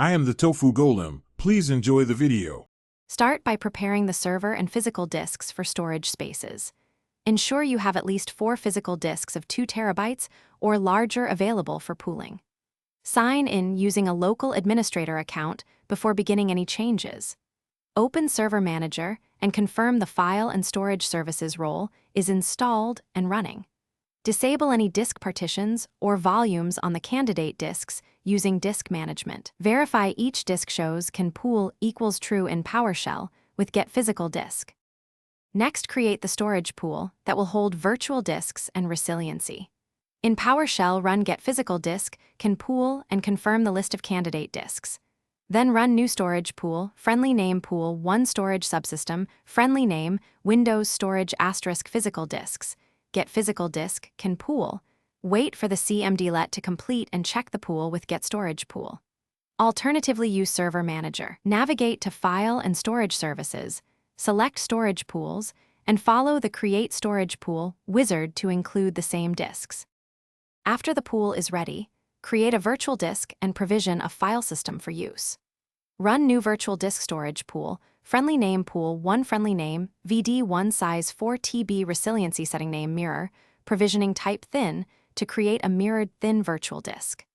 I am the Tofu Golem. Please enjoy the video. Start by preparing the server and physical disks for storage spaces. Ensure you have at least 4 physical disks of 2 terabytes or larger available for pooling. Sign in using a local administrator account before beginning any changes. Open Server Manager and confirm the File and Storage Services role is installed and running. Disable any disk partitions or volumes on the candidate disks using Disk Management. Verify each disk shows can pool equals true in PowerShell with Get Physical Disk. Next, create the storage pool that will hold virtual disks and resiliency. In PowerShell, run Get Physical Disk can pool and confirm the list of candidate disks. Then run New Storage Pool, Friendly Name Pool 1 Storage Subsystem, Friendly Name, Windows Storage * Physical Disks. Get Physical Disk can pool. Wait for the CMDlet to complete and check the pool with Get Storage Pool. Alternatively, use Server Manager. Navigate to File and Storage Services, select Storage Pools, and follow the Create Storage Pool wizard to include the same disks. After the pool is ready, create a virtual disk and provision a file system for use. Run New Virtual Disk Storage Pool, Friendly Name Pool 1 Friendly Name, VD1 Size 4 TB Resiliency Setting Name Mirror, Provisioning Type Thin to create a mirrored thin virtual disk.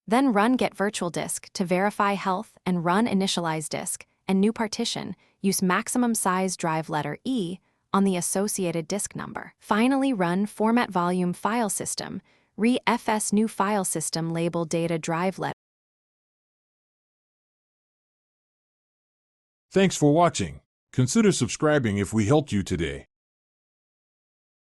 Then run Get Virtual Disk to verify health and run Initialize Disk and New Partition, use Maximum Size Drive Letter E on the associated disk number. Finally, run Format Volume File System, re-FS New File System Label Data Drive Letter. Thanks for watching. Consider subscribing if we helped you today.